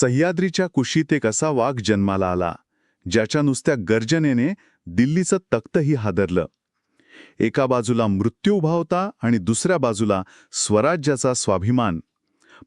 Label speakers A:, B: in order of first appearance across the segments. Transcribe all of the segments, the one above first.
A: सह्याद्रीच्या कुशीत एक असा वाघ जन्माला आला, ज्याच्या नुसत्या गर्जनेने दिल्लीचं तख्तही हादरलं. एका बाजूला मृत्यू उभा होता आणि दुसऱ्या बाजूला स्वराज्याचा स्वाभिमान.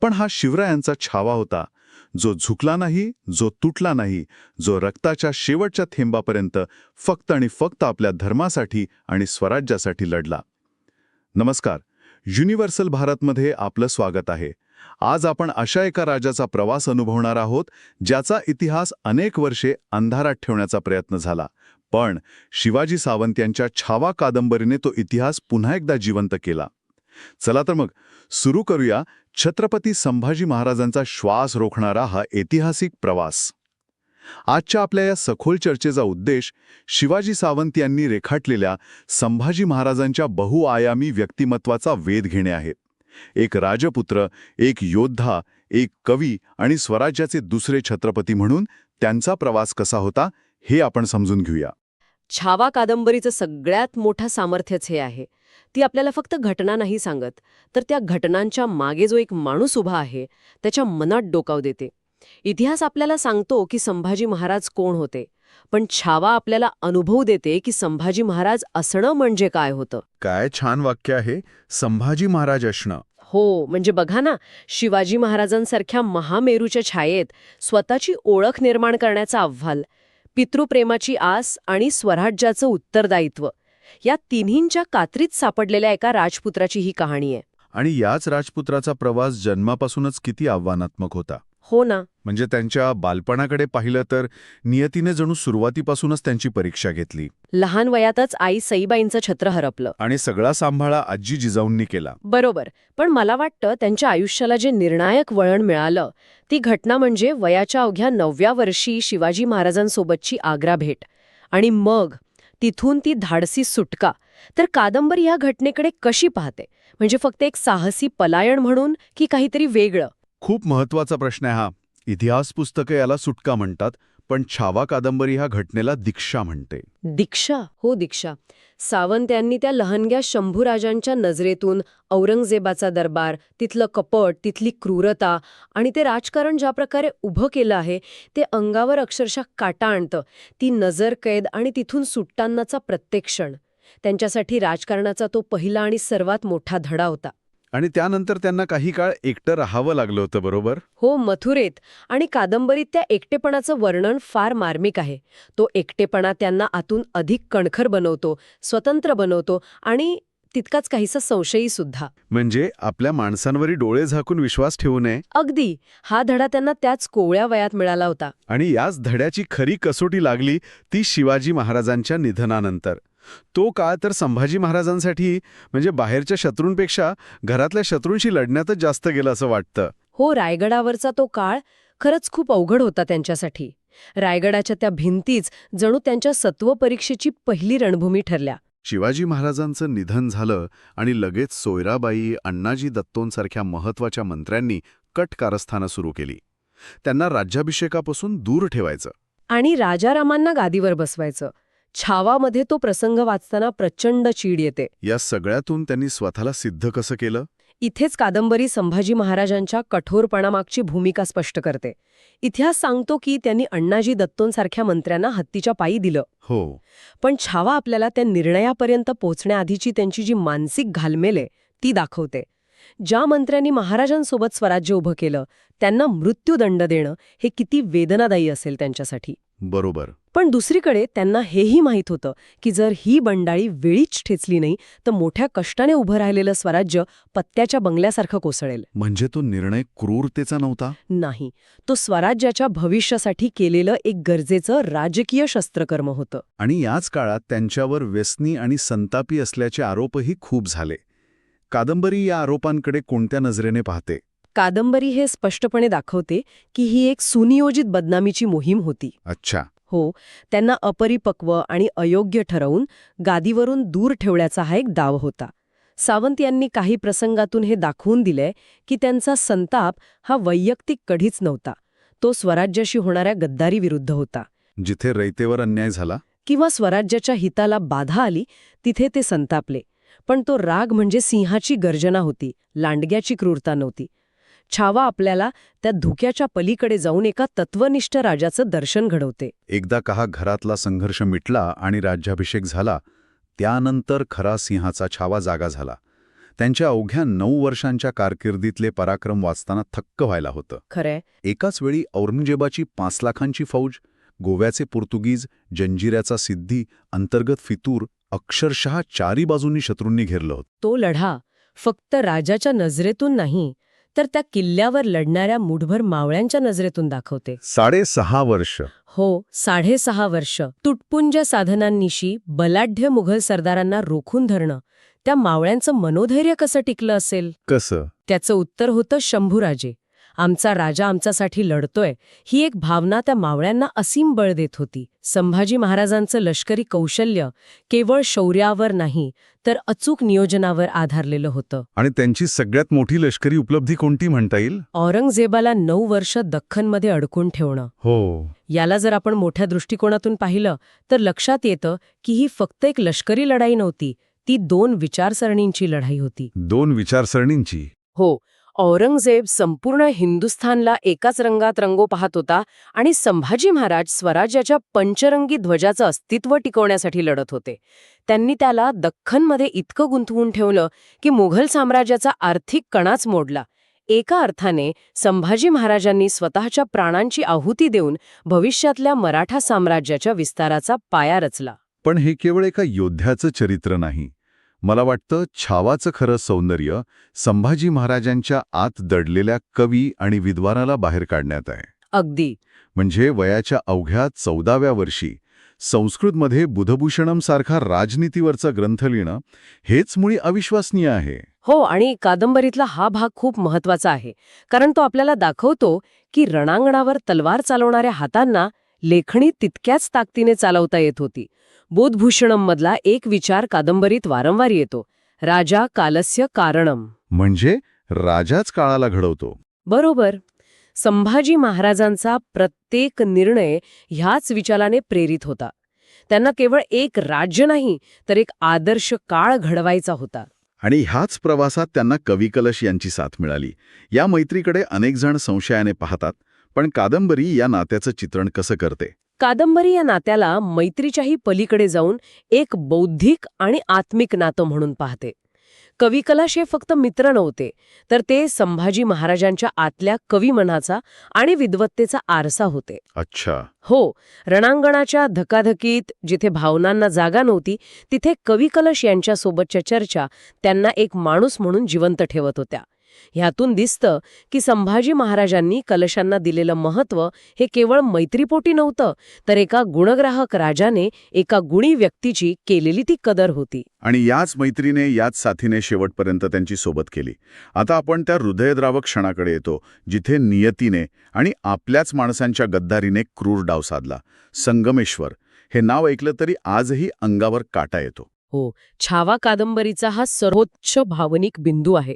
A: पण हा शिवरायांचा छावा होता, जो झुकला नाही, जो तुटला नाही, जो रक्ताच्या शेवटच्या थेंबापर्यंत फक्त आणि फक्त आपल्या धर्मासाठी आणि स्वराज्यासाठी लढला. नमस्कार, युनिव्हर्सल भारतमध्ये आपलं स्वागत आहे. आज आपण अशा एका राजाचा प्रवास अनुभवणार आहोत, ज्याचा इतिहास अनेक वर्षे अंधारात ठेवण्याचा प्रयत्न झाला. पण शिवाजी सावंत यांच्या छावा कादंबरीने तो इतिहास पुन्हा एकदा जिवंत केला. चला तर मग सुरू करूया छत्रपती संभाजी महाराजांचा श्वास रोखणारा हा ऐतिहासिक प्रवास. आजच्या आपल्या या सखोल चर्चेचा उद्देश शिवाजी सावंत यांनी रेखाटलेल्या संभाजी महाराजांच्या बहुआयामी व्यक्तिमत्वाचा वेध घेणे आहे. एक राजपुत्र, एक योद्धा, एक कवी आणि स्वराज्याचे दुसरे छत्रपती म्हणून त्यांचा प्रवास कसा होता हे आपण समजून घेऊया.
B: छावा कादंबरीचं सगळ्यात मोठं सामर्थ्यच हे आहे. ती आपल्याला फक्त घटना नाही सांगत, तर त्या घटनांच्या मागे जो एक माणूस उभा आहे त्याच्या मनात डोकाव देते. इतिहास आपल्याला सांगतो की संभाजी महाराज कोण होते, पण छावा आपल्याला अनुभव देते की संभाजी महाराज असणं म्हणजे काय होतं.
A: काय छान वाक्य आहे, संभाजी महाराज असणं.
B: हो, म्हणजे बघा ना, शिवाजी महाराजांसारख्या महामेरूच्या छायेत स्वतःची ओळख निर्माण करण्याचं आव्हान, पितृप्रेमाची आस आणि स्वराज्याचं उत्तरदायित्व, या तिन्हींच्या कात्रीत सापडलेल्या एका राजपुत्राची ही कहाणी आहे.
A: आणि याच राजपुत्राचा प्रवास जन्मापासूनच किती आव्हानात्मक होता.
B: हो ना.
A: म्हणजे त्यांच्या बालपणाकडे पाहिलं तर नियतीने जणू सुरुवातीपासूनच त्यांची परीक्षा घेतली.
B: लहान वयातच आई सईबाईंचं छत्र हरपलं
A: आणि सगळा सांभाळा आजी जिजाऊंनी केला.
B: बरोबर. पण मला वाटतं त्यांच्या आयुष्याला जे निर्णायक वळण मिळालं ती घटना म्हणजे वयाच्या अवघ्या 9व्या वर्षी शिवाजी महाराजांसोबतची आग्रा भेट. आणि मग तिथून ती धाडसी सुटका. तर कादंबरी ह्या घटनेकडे कशी पाहते? म्हणजे फक्त एक साहसी पलायन म्हणून की काहीतरी वेगळं?
A: खूप महत्वाचा प्रश्न आहे हा. इतिहास पुस्तकं याला सुटका म्हणतात, पण छावा कादंबरी ह्या घटनेला दीक्षा म्हणते.
B: दीक्षा? हो, दीक्षा. सावंत यांनी त्या लहानग्या शंभूराजांच्या नजरेतून औरंगजेबाचा दरबार, तिथलं कपट, तिथली क्रूरता आणि ते राजकारण ज्या प्रकारे उभं केलं आहे ते अंगावर अक्षरशः काटा आणतं. ती नजर कैद आणि तिथून सुटतानाचा प्रत्येक क्षण त्यांच्यासाठी राजकारणाचा तो पहिला आणि सर्वात मोठा धडा होता.
A: आणि त्यानंतर त्यांना काही काळ एकटं राहावं लागलं होतं, बरोबर?
B: हो, मथुरेत. आणि कादंबरीत त्या एकटेपणाचं वर्णन फार मार्मिक आहे. तो एकटेपणा त्यांना आतून अधिक कणखर बनवतो, स्वतंत्र बनवतो आणि तितकाच काहीसा संशयी सुद्धा.
A: म्हणजे आपल्या माणसांवरी डोळे झाकून विश्वास ठेवू नये.
B: अगदी. हा धडा त्यांना त्याच कोवळ्या वयात मिळाला होता.
A: आणि याच धड्याची खरी कसोटी लागली ती शिवाजी महाराजांच्या निधनानंतर. तो काळ तर संभाजी महाराजांसाठी म्हणजे बाहेरच्या शत्रूंपेक्षा घरातल्या शत्रूंशी लढण्यातच जास्त गेलं असं वाटतं.
B: हो, रायगडावरचा तो काळ खरंच खूप अवघड होता त्यांच्यासाठी. रायगडाच्या त्या भिंतीच जणू त्यांच्या सत्वपरीक्षेची पहिली रणभूमी ठरल्या.
A: शिवाजी महाराजांचं निधन झालं आणि लगेच सोयराबाई, अण्णाजी दत्तोंसारख्या महत्वाच्या मंत्र्यांनी कट कारस्थानं सुरू केली. त्यांना राज्याभिषेकापासून दूर ठेवायचं
B: आणि राजारामांना गादीवर बसवायचं. छावामध्ये तो प्रसंग वाचताना प्रचंड चीड येते.
A: या सगळ्यातून त्यांनी स्वतःला सिद्ध कसं केलं?
B: इथेच कादंबरी संभाजी महाराजांच्या कठोरपणामागची भूमिका स्पष्ट करते. इतिहास सांगतो की त्यांनी अण्णाजी दत्तोंसारख्या मंत्र्यांना हत्तीच्या पायी दिलं.
A: हो.
B: पण छावा आपल्याला त्या निर्णयापर्यंत पोहोचण्याआधीची त्यांची जी मानसिक घालमेल आहे ती दाखवते. ज्या मंत्र्यांनी महाराजांसोबत स्वराज्य उभं केलं त्यांना मृत्यूदंड देणं हे किती वेदनादायी असेल त्यांच्यासाठी.
A: बरोबर.
B: पण दुसरीकडे त्यांना हेही माहीत होतं की जर ही बंडाळी वेळीच ठेचली नाही तर मोठ्या कष्टाने उभं राहिलेलं स्वराज्य पत्त्याच्या बंगल्यासारखं कोसळेल.
A: म्हणजे तो निर्णय क्रूरतेचा नव्हता?
B: नाही, तो स्वराज्याच्या भविष्यासाठी केलेलं एक गरजेचं राजकीय शस्त्रकर्म होतं.
A: आणि याच काळात त्यांच्यावर व्यसनी आणि संतापी असल्याचे आरोपही खूप झाले. कादंबरी या आरोपांकडे कोणत्या नजरेने पाहते?
B: कादंबरी हे स्पष्टपणे दाखवते की ही एक सुनियोजित बदनामीची मोहीम होती.
A: अच्छा.
B: हो, त्यांना अपरिपक्व आणि अयोग्य ठरवून गादीवरून दूर ठेवण्याचा हा एक डाव होता. सावंत यांनी काही प्रसंगातून हे दाखवून दिलंय की त्यांचा संताप हा वैयक्तिक कधीच नव्हता. तो स्वराज्याशी होणाऱ्या गद्दारीविरुद्ध होता.
A: जिथे रयतेवर अन्याय झाला
B: किंवा स्वराज्याच्या हिताला बाधा आली तिथे ते संतापले. पण तो राग म्हणजे सिंहाची गर्जना होती, लांडग्याची क्रूरता नव्हती. छावा आपल्याला त्या धुक्याच्या पलीकडे जाऊन एका तत्वनिष्ठ राजाचं दर्शन घडवते.
A: एकदा का हा घरातला संघर्ष मिटला आणि राज्याभिषेक झाला, त्यानंतर खरा सिंहाचा छावा जागा झाला. त्यांच्या अवघ्या 9 वर्षांच्या कारकिर्दीतले पराक्रम वाचताना थक्क व्हायला होतं.
B: खरंय.
A: एकाच वेळी औरंगजेबाची 5 लाखांची फौज, गोव्याचे पोर्तुगीज, जंजिऱ्याचा सिद्धी, अंतर्गत फितूर, अक्षरशः चारी बाजूंनी शत्रूंनी घेरलं होतं.
B: तो लढा फक्त राजाच्या नजरेतून नाही, तर त्या किल्ल्यावर लढणाऱ्या मुठभर मावळ्यांच्या नजरेतून दाखवते.
A: 6.5 वर्ष.
B: हो, 6.5 वर्ष तुटपुंज साधनांनिशी बलाढ्य मुघल सरदारांना रोखून धरणं, त्या मावळ्यांचं मनोधैर्य कसं टिकलं असेल?
A: कसं?
B: त्याचं उत्तर होतं शंभूराजे. आमचा राजा आमच्यासाठी लढतोय, ही एक भावना त्या मावळ्यांना असीम बळ देत होती. संभाजी महाराजांचं लष्करी कौशल्य केवळ शौर्यावर नाही, तर अचूक नियोजनावर आधारलेलं होतं.
A: आणि त्यांची सगळ्यात मोठी लष्करी उपलब्धी कोणती म्हणता येईल?
B: औरंगजेबाला 9 वर्ष दख्खनमध्ये अडकून ठेवणं.
A: हो.
B: याला जर आपण मोठ्या दृष्टिकोनातून पाहिलं तर लक्षात येतं की ही फक्त एक लष्करी लढाई नव्हती, ती 2 विचारसरणींची लढाई होती.
A: 2 विचारसरणींची.
B: हो, औरंगजेब संपूर्ण हिंदुस्थानला एकाच रंगात रंगो पाहत होता आणि संभाजी महाराज स्वराज्याच्या पंचरंगी ध्वजाचं अस्तित्व टिकवण्यासाठी लढत होते. त्यांनी त्याला दख्खनमध्ये इतकं गुंतवून ठेवलं की मुघल साम्राज्याचा आर्थिक कणाच मोडला. एका अर्थाने संभाजी महाराजांनी स्वतःच्या प्राणांची आहुती देऊन भविष्यातल्या मराठा साम्राज्याच्या विस्ताराचा पाया रचला.
A: पण हे केवळ एका योद्ध्याचं चरित्र नाही. मला वाटतं छावाचं खरं सौंदर्य संभाजी महाराजांच्या आत दडलेल्या कवी आणि विद्वानाला बाहेर काढण्यात आहे.
B: अगदी.
A: म्हणजे वयाच्या अवघ्या 14व्या वर्षी संस्कृतमध्ये बुधभूषणम सारखा राजनीतीवरचा ग्रंथ लिहिणं हेच मुळी अविश्वसनीय आहे.
B: हो, आणि कादंबरीतला हा भाग खूप महत्वाचा आहे, कारण तो आपल्याला दाखवतो की रणांगणावर तलवार चालवणाऱ्या हातांना लेखणी तितक्याच ताकदीने चालवता येत होती. बुधभूषणम मधला एक विचार कादंबरीत वारंवार येतो, राजा कालस्य कारणम.
A: म्हणजे राजाच काळाला घडवतो.
B: बरोबर. संभाजी महाराजांचा प्रत्येक निर्णय ह्याच विचाराने प्रेरित होता. त्यांना केवळ एक राज्य नाही, तर एक आदर्श काळ घडवायचा होता.
A: आणि ह्याच प्रवासात त्यांना कवी कलश यांची साथ मिळाली. या मैत्रीकडे अनेक जण संशयाने पाहतात, पण कादंबरी या नात्याचं चित्रण कसं करते?
B: कादंबरी या नात्याला मैत्रीच्याही पलीकडे जाऊन एक बौद्धिक आणि आत्मिक नातं म्हणून पाहते. कवी कलश हे फक्त मित्र नव्हते, तर ते संभाजी महाराजांच्या आतल्या कविमनाचा आणि विद्वत्तेचा आरसा होते.
A: अच्छा.
B: हो, रणांगणाच्या धकाधकीत जिथे भावनांना जागा नव्हती, तिथे कवी कलश यांच्यासोबतच्या चर्चा त्यांना एक माणूस म्हणून जिवंत ठेवत होत्या. ह्यातून दिसतं की संभाजी महाराजांनी कलशांना दिलेलं महत्त्व हे केवळ मैत्रीपोटी नव्हतं, तर एका गुणग्राहक राजाने एका गुणी व्यक्तीची केलेली ती कदर होती.
A: आणि याच मैत्रीने, याच साथीने शेवटपर्यंत त्यांची सोबत केली. आता आपण त्या हृदयद्रावक क्षणाकडे येतो, जिथे नियतीने आणि आपल्याच माणसांच्या गद्दारीने क्रूर डाव साधला. संगमेश्वर हे नाव ऐकलं तरी आजही अंगावर काटा येतो.
B: हो, छावा कादंबरीचा हा सर्वोच्च भावनिक बिंदू आहे.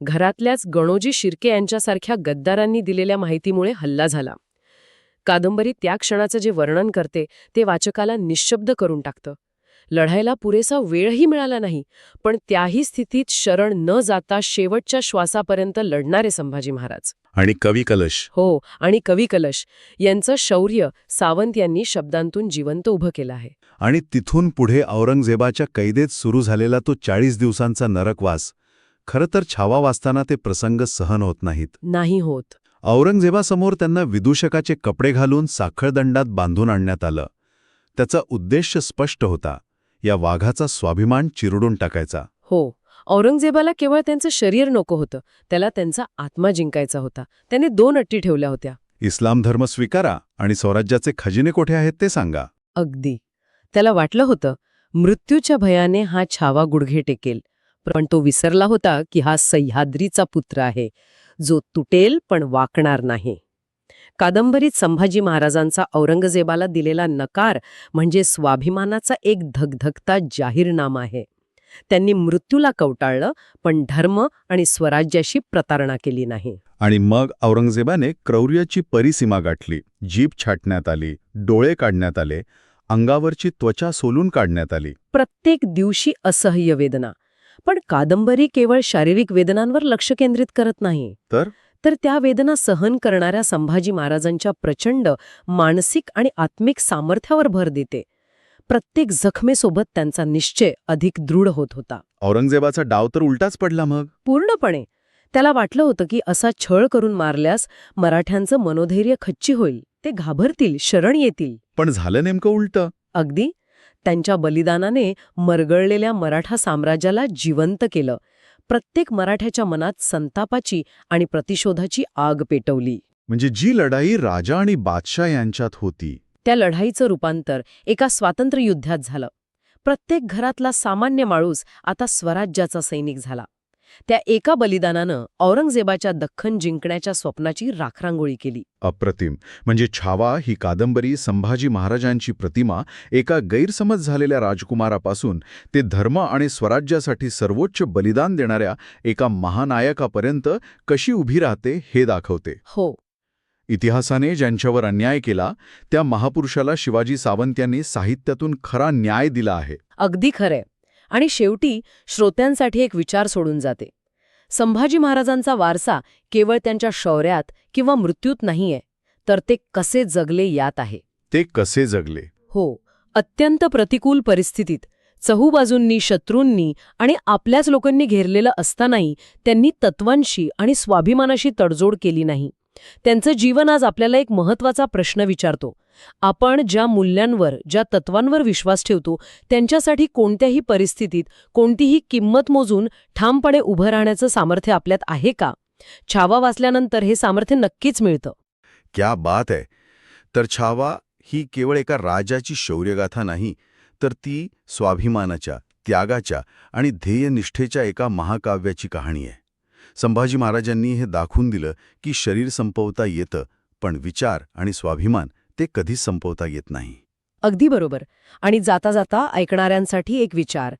B: घरातल्याच गणोजी शिर्के यांच्यासारख्या गद्दारांनी दिलेल्या माहितीमुळे हल्ला झाला. कादंबरी त्या क्षणाचं जे वर्णन करते ते वाचकाला निःशब्द करून टाकतं. लढायला पुरेसा वेळही मिळाला नाही, पण त्याही स्थितीत शरण न जाता शेवटच्या श्वासापर्यंत लढणारे संभाजी महाराज.
A: आणि कवी कलश.
B: हो, आणि कवी कलश यांचं शौर्य सावंत यांनी शब्दांतून जिवंत उभं केलं आहे.
A: आणि तिथून पुढे औरंगजेबाच्या कैदेत सुरू झालेला तो 40 दिवसांचा नरकवास, खरं तर छावा वाचताना ते प्रसंग सहन होत नाहीत.
B: नाही होत.
A: औरंगजेबासमोर त्यांना विदूषकाचे कपडे घालून साखळदंडात बांधून आणण्यात आलं. त्याचा उद्देश स्पष्ट होता, या वाघाचा स्वाभिमान चिरडून टाकायचा.
B: हो, औरंगजेबाला केवळ त्यांचं शरीर नको होतं, त्याला त्यांचा आत्मा जिंकायचा होता. त्याने 2 अटी ठेवल्या होत्या.
A: इस्लाम धर्म स्वीकारा आणि स्वराज्याचे खजिने कोठे आहेत ते सांगा.
B: अगदी. त्याला वाटलं होतं मृत्यूच्या भयाने हा छावा गुडघे टेकेल, पण तो विसरला होता की हा सह्याद्रीचा पुत्र आहे, जो तुटेल पण वाकणार नाही. कादंबरीत संभाजी महाराजांचा औरंगजेबाला दिलेला नकार म्हणजे स्वाभिमानाचा एक धगधगता जाहीरनामा आहे. त्यांनी मृत्यूला कवटाळलं, पण धर्म आणि स्वराज्याशी प्रतारणा केली नाही.
A: आणि मग औरंगजेबाने क्रौर्याची परिसीमा गाठली. जीभ छाटण्यात आली, डोळे काढण्यात आले, अंगावरची त्वचा सोलून काढण्यात आली.
B: प्रत्येक दिवशी असह्य वेदना. पण कादंबरी केवळ शारीरिक वेदनांवर लक्ष केंद्रित करत नाही,
A: तर
B: तर त्या वेदना सहन करणाऱ्या संभाजी महाराजांच्या प्रचंड मानसिक आणि आत्मिक सामर्थ्यावर भर देते. प्रत्येक जखमेसोबत त्यांचा निश्चय अधिक दृढ होत होता.
A: औरंगजेबाचा डाव तर उलटाच पडला मग.
B: पूर्णपणे. त्याला वाटलं होतं की असा छळ करून मारल्यास मराठ्यांचं मनोधैर्य खच्ची होईल, ते घाबरतील, शरण येतील.
A: पण झालं नेमकं उलटं.
B: अगदी. त्यांच्या बलिदानाने मरगळलेल्या मराठा साम्राज्याला जिवंत केलं. प्रत्येक मराठ्याच्या मनात संतापाची आणि प्रतिशोधाची आग पेटवली.
A: म्हणजे जी लढाई राजा आणि बादशाह यांच्यात होती,
B: त्या लढाईचं रूपांतर एका स्वातंत्र्ययुद्धात झालं. प्रत्येक घरातला सामान्य माणूस आता स्वराज्याचा सैनिक झाला. त्या एका बलिदानानं औरंगजेबाच्या दख्खन जिंकण्याच्या स्वप्नाची राखरांगोळी केली.
A: अप्रतिम. म्हणजे छावा ही कादंबरी संभाजी महाराजांची प्रतिमा एका गैरसमज झालेल्या राजकुमारापासून ते धर्म आणि स्वराज्यासाठी सर्वोच्च बलिदान देणाऱ्या एका महानायकापर्यंत कशी उभी राहते हे दाखवते.
B: हो.
A: इतिहासाने ज्यांच्यावर अन्याय केला त्या महापुरुषाला शिवाजी सावंत यांनी साहित्यातून खरा न्याय दिला आहे.
B: अगदी खरंय. आणि शेवटी श्रोत्यांसाठी एक विचार सोडून जाते. संभाजी महाराजांचा वारसा केवळ त्यांच्या शौर्यात किंवा मृत्यूत नाहीये, तर ते कसे जगले यात आहे.
A: ते कसे जगले.
B: हो. अत्यंत प्रतिकूल परिस्थितीत, चहूबाजूंनी, शत्रूंनी आणि आपल्याच लोकांनी घेरलेलं असतानाही त्यांनी तत्वांशी आणि स्वाभिमानाशी तडजोड केली नाही. त्यांचं जीवन आज आपल्याला एक महत्त्वाचा प्रश्न विचारतो. आपण ज्या मूल्यांवर, ज्या तत्वांवर विश्वास ठेवतो, त्यांच्यासाठी कोणत्याही परिस्थितीत कोणतीही किंमत मोजून ठामपणे उभं राहण्याचं सामर्थ्य आपल्यात आहे का? छावा वाचल्यानंतर हे सामर्थ्य नक्कीच मिळतं.
C: क्या बात आहे. तर छावा ही केवळ एका राजाची शौर्यगाथा नाही, तर ती स्वाभिमानाच्या, त्यागाच्या आणि ध्येयनिष्ठेच्या एका महाकाव्याची कहाणी आहे. संभाजी महाराजांनी हे दाखवून दिलं की शरीर संपवता येतं, पण विचार आणि स्वाभिमान ते कधीच संपवता येत नाही.
B: अगदी बरोबर. आणि जाता जाता ऐकणाऱ्यांसाठी एक विचार.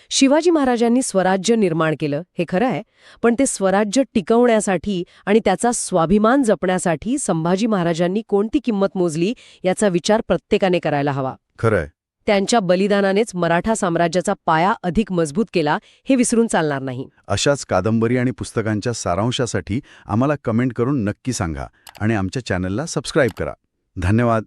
B: शिवाजी महाराजांनी स्वराज्य निर्माण केलं, हे खरं आहे, पण ते स्वराज्य टिकवण्यासाठी आणि त्याचा स्वाभिमान जपण्यासाठी संभाजी महाराजांनी कोणती किंमत मोजली याचा विचार प्रत्येकाने करायला हवा.
C: खरंय.
B: त्यांच्या बलिदानानेच मराठा साम्राज्याचा पाया अधिक मजबूत केला, हे विसरून चालणार नाही.
C: अशाच कादंबरी आणि पुस्तकांच्या सारांशासाठी आम्हाला कमेंट करून नक्की सांगा आणि आमच्या चॅनलला सबस्क्राईब करा. धन्यवाद.